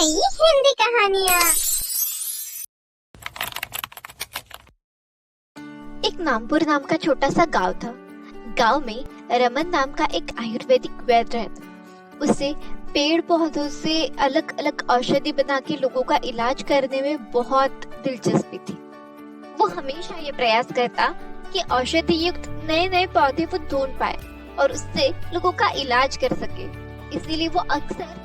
नई हिंदी कहानियाँ। एक नामपुर नाम का छोटा सा गांव था। गांव में रमन नाम का एक आयुर्वेदिक वैद्य रहता। उसे पेड़ पौधों से अलग अलग औषधि बना के लोगों का इलाज करने में बहुत दिलचस्पी थी। वो हमेशा ये प्रयास करता कि औषधि युक्त नए नए पौधे वो ढूंढ पाए और उससे लोगों का इलाज कर सके। इसीलिए वो अक्सर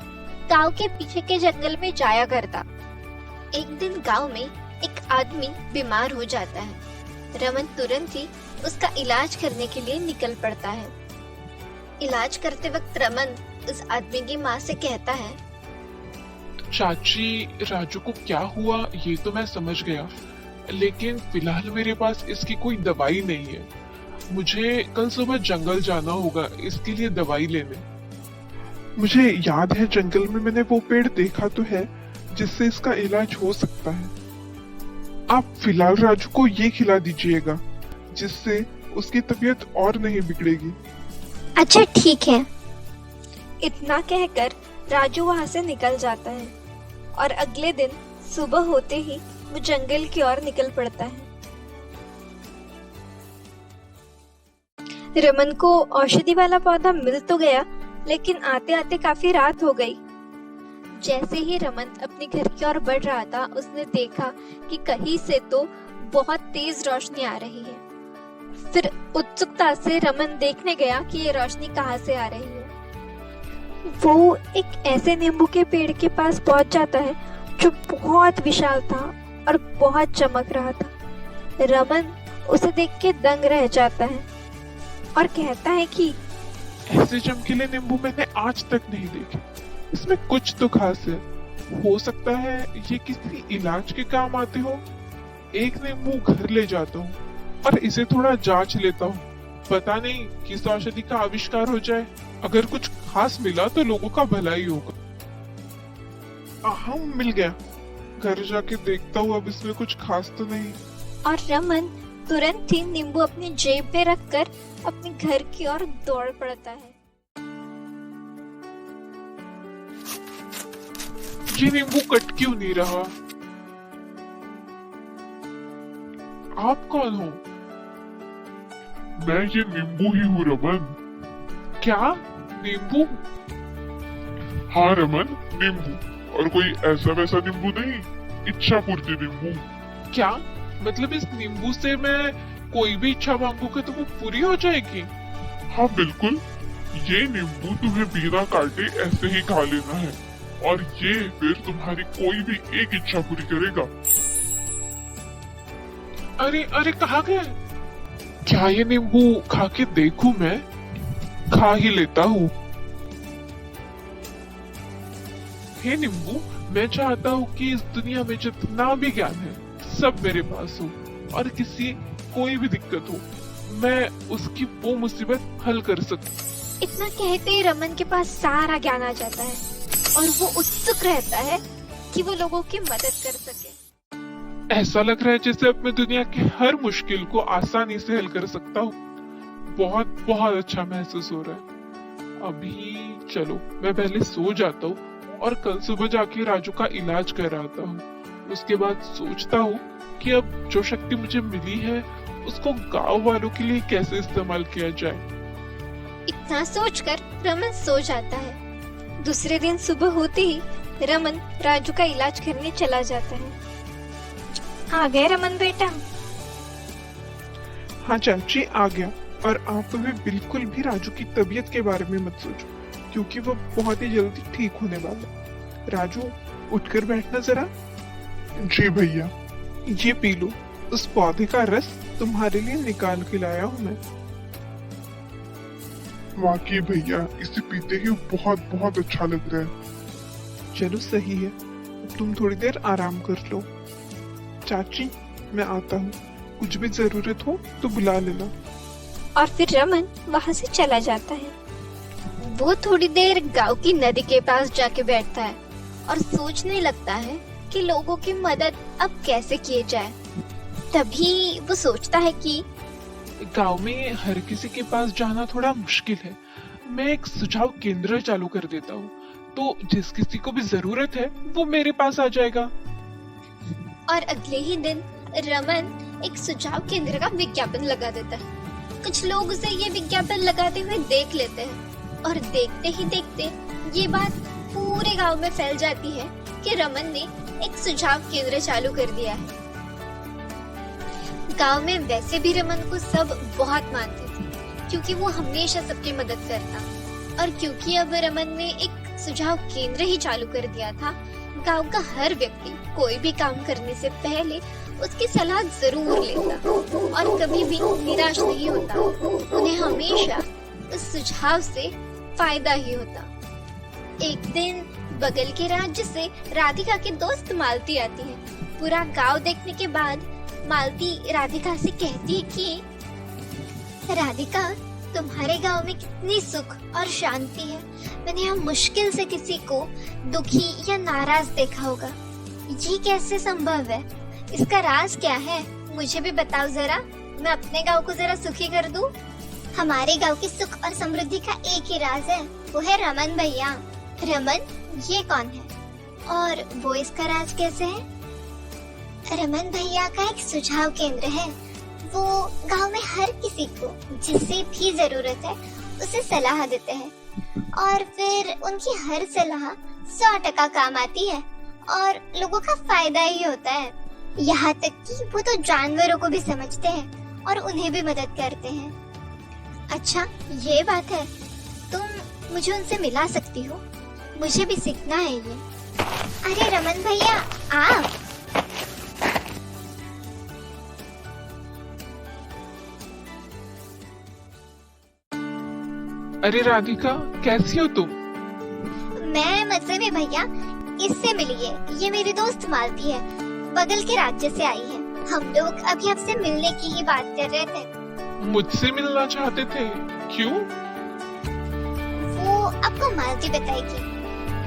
गांव के पीछे के जंगल में जाया करता। एक दिन गांव में एक आदमी बीमार हो जाता है। रमन तुरंत ही उसका इलाज करने के लिए निकल पड़ता है। इलाज करते वक्त रमन उस आदमी की माँ से कहता है, चाची, राजू को क्या हुआ ये तो मैं समझ गया, लेकिन फिलहाल मेरे पास इसकी कोई दवाई नहीं है। मुझे कल सुबह जंगल जाना होगा इसके लिए दवाई लेने। मुझे याद है जंगल में मैंने वो पेड़ देखा तो है जिससे इसका इलाज हो सकता है। आप फिलहाल राजू को ये खिला दीजिएगा जिससे उसकी तबीयत और नहीं बिगड़ेगी। अच्छा ठीक है। इतना कहकर राजू वहाँ से निकल जाता है और अगले दिन सुबह होते ही वो जंगल की ओर निकल पड़ता है। रमन को औषधि वाला पौधा मिल तो गया, लेकिन आते आते काफी रात हो गई। जैसे ही रमन अपने घर की ओर बढ़ रहा था, उसने देखा कि कहीं से तो बहुत तेज रोशनी आ रही है। फिर उत्सुकता से रमन देखने गया कि ये रोशनी कहाँ से आ रही है। वो एक ऐसे नींबू के पेड़ के पास पहुंच जाता है जो बहुत विशाल था और बहुत चमक रहा था। रमन उसे देख के दंग रह जाता है और कहता है कि ऐसे चमकीले नींबू मैंने आज तक नहीं देखे। इसमें कुछ तो खास है। हो सकता है ये किसी इलाज के काम आते हो। एक नींबू घर ले जाता हूँ और इसे थोड़ा जांच लेता हूँ। पता नहीं किस औषधि का आविष्कार हो जाए। अगर कुछ खास मिला तो लोगों का भला ही होगा। हाँ, मिल गया। घर जाके देखता हूँ अब इसमें कुछ खास तो नहीं। और रमन तुरंत ही नींबू अपनी जेब में रखकर अपने घर की ओर दौड़ पड़ता है। ये नींबू कट क्यों नहीं रहा? आप कौन हो? मैं ये नींबू ही हूँ रमन। क्या नींबू? हाँ रमन, नींबू। और कोई ऐसा वैसा नींबू नहीं, इच्छा पूर्ति नींबू। क्या मतलब इस नींबू से मैं कोई भी इच्छा मांगूंगा तो वो पूरी हो जाएगी? हाँ बिल्कुल, ये नींबू तुम्हें बिना काटे ऐसे ही खा लेना है और ये फिर तुम्हारी कोई भी एक इच्छा पूरी करेगा। अरे अरे, कहाँ गए? क्या ये नींबू खा के देखूं मैं? खा ही लेता हूँ। हे नींबू, मैं चाहता हूँ कि इस दुनिया में जितना भी ज्ञान है सब मेरे पास हो और किसी कोई भी दिक्कत हो मैं उसकी वो मुसीबत हल कर सकूं। इतना कहते ही रमन के पास सारा ज्ञान आ जाता है और वो उत्सुक रहता है कि वो लोगों की मदद कर सके। ऐसा लग रहा है जैसे अब मैं दुनिया की हर मुश्किल को आसानी से हल कर सकता हूँ। बहुत बहुत अच्छा महसूस हो रहा है। अभी चलो मैं पहले सो जाता हूँ और कल सुबह जाके राजू का इलाज कराता हूँ। उसके बाद सोचता हूँ कि अब जो शक्ति मुझे मिली है उसको गांव वालों के लिए कैसे इस्तेमाल किया जाए। इतना सोचकर रमन सो जाता है। दूसरे दिन सुबह होते ही रमन राजू का इलाज करने चला जाता है। आ गए रमन बेटा? हाँ चाची, आ गया। और आप भी बिल्कुल भी राजू की तबीयत के बारे में मत सोचो, क्योंकि वो बहुत ही जल्दी ठीक होने वाला है। राजू, उठकर बैठना जरा। जी भैया। ये पी लो। उस पौधे का रस तुम्हारे लिए निकाल के लाया हूँ मैं। वाकई भैया, इसे पीते ही बहुत बहुत अच्छा लग रहा है। चलो सही है, तुम थोड़ी देर आराम कर लो। चाची, मैं आता हूँ। कुछ भी जरूरत हो तो बुला लेना। और फिर रमन वहाँ से चला जाता है। वो थोड़ी देर गांव की नदी के पास जाके बैठता है और सोचने लगता है कि लोगों की मदद अब कैसे किए जाए। तभी वो सोचता है कि गांव में हर किसी के पास जाना थोड़ा मुश्किल है। मैं एक सुझाव केंद्र चालू कर देता हूँ तो जिस किसी को भी जरूरत है वो मेरे पास आ जाएगा। और अगले ही दिन रमन एक सुझाव केंद्र का विज्ञापन लगा देता है। कुछ लोग उसे ये विज्ञापन लगाते हुए देख लेते हैं और देखते ही देखते ये बात पूरे गांव में फैल जाती है कि रमन ने एक सुझाव केंद्र चालू कर दिया है। गांव में वैसे भी रमन को सब बहुत मानते थे क्योंकि वो हमेशा सबकी मदद करता, और क्योंकि अब रमन ने एक सुझाव केंद्र ही चालू कर दिया था, गांव का हर व्यक्ति कोई भी काम करने से पहले उसकी सलाह जरूर लेता और कभी भी निराश नहीं होता। उन्हें हमेशा उस सुझाव से फायदा ही होता। एक दिन बगल के राज्य से राधिका की दोस्त मालती आती है। पूरा गांव देखने के बाद मालती राधिका से कहती है कि राधिका, तुम्हारे गांव में कितनी सुख और शांति है। मैंने यहाँ मुश्किल से किसी को दुखी या नाराज देखा होगा। ये कैसे संभव है? इसका राज क्या है? मुझे भी बताओ जरा, मैं अपने गांव को जरा सुखी कर दूं। हमारे गांव की सुख और समृद्धि का एक ही राज है, वो है रमन भैया। रमन, ये कौन है और वो इसका राज कैसे है? रमन भैया का एक सुझाव केंद्र है। वो गांव में हर किसी को जिसे भी जरूरत है उसे सलाह देते हैं और फिर उनकी हर सलाह 100% काम आती है और लोगों का फायदा ही होता है। यहाँ तक कि वो तो जानवरों को भी समझते हैं और उन्हें भी मदद करते हैं। अच्छा, ये बात है। तुम मुझे उनसे मिला सकती हो? मुझे भी सीखना है ये। अरे रमन भैया, आप अरे राधिका, कैसी हो तुम? मैं मजे में भैया। इससे मिलिए, ये मेरी दोस्त मालती है, बगल के राज्य से आई है। हम लोग अभी आपसे मिलने की ही बात कर रहे थे। मुझसे मिलना चाहते थे? क्यों? वो आपको मालती बताएगी।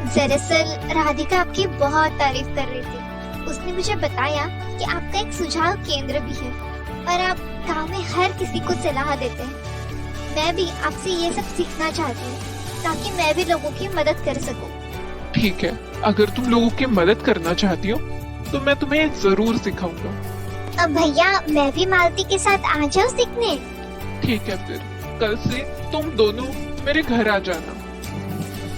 दरअसल राधिका आपकी बहुत तारीफ कर रही थी। उसने मुझे बताया कि आपका एक सुझाव केंद्र भी है और आप गांव में हर किसी को सलाह देते हैं। मैं भी आपसे ये सब सीखना चाहती हूँ ताकि मैं भी लोगों की मदद कर सकूं। ठीक है, अगर तुम लोगों की मदद करना चाहती हो तो मैं तुम्हें जरूर सिखाऊंगा। अब भैया, मैं भी मालती के साथ आ जाऊँ सीखने? ठीक है, फिर कल से तुम दोनों मेरे घर आ जाना।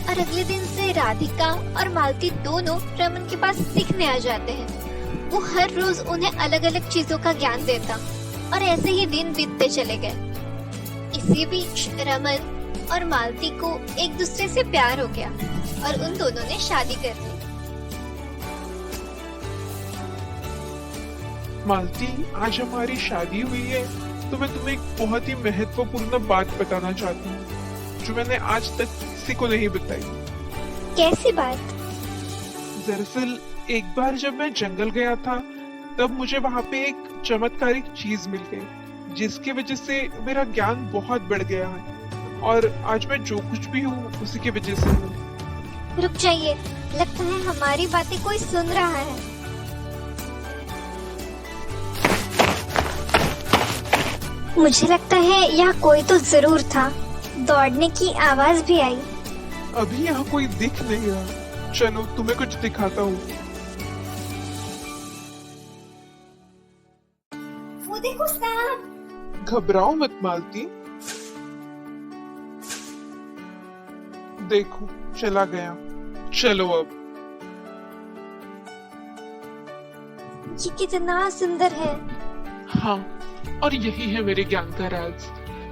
और अगले दिन से राधिका और मालती दोनों रमन के पास सीखने आ जाते हैं। वो हर रोज उन्हें अलग अलग चीजों का ज्ञान देता और ऐसे ही दिन बीतते चले गए। इसी बीच रमन और मालती को एक दूसरे से प्यार हो गया और उन दोनों ने शादी कर ली। मालती, आज हमारी शादी हुई है तो मैं तुम्हें एक बहुत ही महत्वपूर्ण बात बताना चाहती हूँ जो मैंने आज तक किसी को नहीं बताई। कैसी बात? दरअसल एक बार जब मैं जंगल गया था तब मुझे वहाँ पे एक चमत्कारिक चीज मिल गई जिसकी वजह से मेरा ज्ञान बहुत बढ़ गया है और आज मैं जो कुछ भी हूँ उसी की वजह से हूँ। रुक जाइए, लगता है हमारी बातें कोई सुन रहा है। मुझे लगता है यहाँ कोई तो जरूर था। दौड़ने की आवाज भी आई। अभी यहाँ कोई दिख नहीं रहा। चलो तुम्हें कुछ दिखाता हूँ। वो देखो सांप। घबराओ मत मालती, देखो चला गया। चलो अब। ये कितना सुंदर है। हाँ, और यही है मेरे ज्ञान का राज।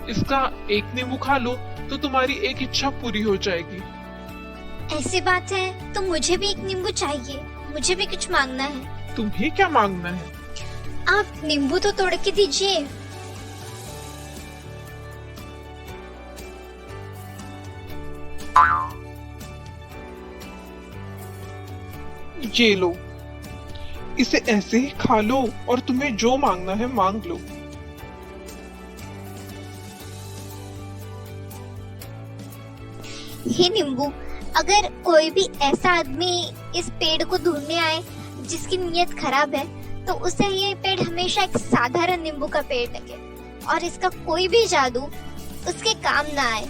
इसका एक नींबू खा लो तो तुम्हारी एक इच्छा पूरी हो जाएगी। ऐसी बात है तो मुझे भी एक नींबू चाहिए। मुझे भी कुछ मांगना है। तुम्हें क्या मांगना है? आप नींबू तो तोड़ के दीजिए। ये लो, इसे ऐसे ही खा लो और तुम्हें जो मांगना है मांग लो। हे नींबू, अगर कोई भी ऐसा आदमी इस पेड़ को ढूंढने आए जिसकी नीयत खराब है तो उसे ये पेड़ हमेशा एक साधारण नींबू का पेड़ लगे और इसका कोई भी जादू उसके काम ना आए।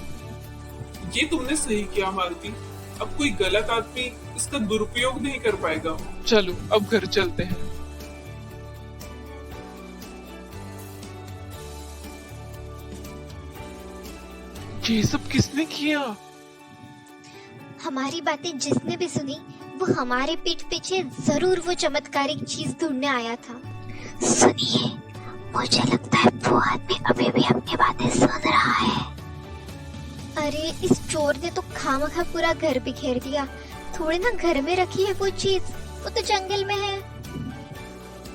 ये तुमने सही किया मालती। अब कोई गलत आदमी इसका दुरुपयोग नहीं कर पाएगा। चलो अब घर चलते हैं। ये सब किसने किया? हमारी बातें जिसने भी सुनी वो हमारे पीठ पीछे जरूर वो चमत्कारिक चीज ढूंढने आया था। सुनिए, मुझे लगता है वो आदमी अभी भी अपनी बातें सुन रहा है। अरे इस चोर ने तो खामखा पूरा घर बिखेर दिया। थोड़ी ना घर में रखी है वो चीज, वो तो जंगल में है।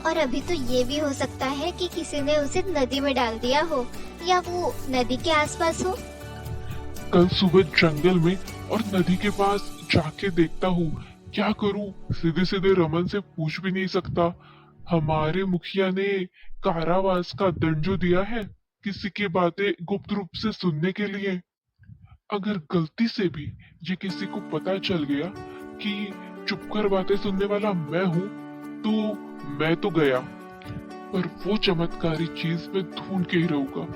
और अभी तो ये भी हो सकता है कि किसी ने उसे नदी में डाल दिया हो या वो नदी के आसपास हो। कल सुबह जंगल में और नदी के पास जाके देखता हूँ। क्या करूँ? सीधे सीधे रमन से पूछ भी नहीं सकता। हमारे मुखिया ने कारावास का दंड जो दिया है किसी की बातें गुप्त रूप से सुनने के लिए। अगर गलती से भी ये किसी को पता चल गया कि चुपकर बातें सुनने वाला मैं हूँ तो मैं तो गया। पर वो चमत्कारी चीज मैं ढूंढ के ही रहूंगा।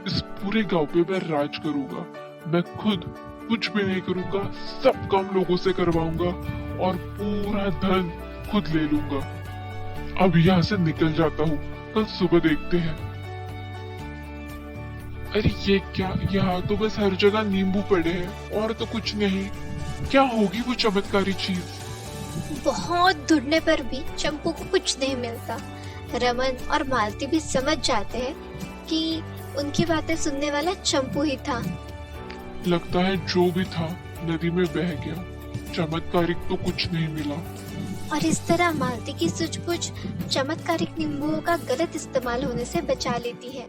इस पूरे गांव पे मैं राज करूंगा। मैं खुद कुछ भी नहीं करूंगा, सब काम लोगों से करवाऊंगा और पूरा धन खुद ले लूंगा। अब यहाँ से निकल जाता हूँ, कल सुबह देखते हैं। अरे ये क्या, यहाँ तो बस हर जगह नींबू पड़े हैं और तो कुछ नहीं। क्या होगी वो चमत्कारी चीज? बहुत ढूंढने पर भी चंपू को कुछ नहीं मिलता। रमन और मालती भी समझ जाते हैं कि उनकी बातें सुनने वाला चंपू ही था। लगता है जो भी था नदी में बह गया। चमत्कारिक तो कुछ नहीं मिला। और इस तरह मालती की सूझबूझ चमत्कारिक नींबुओं का गलत इस्तेमाल होने से बचा लेती है।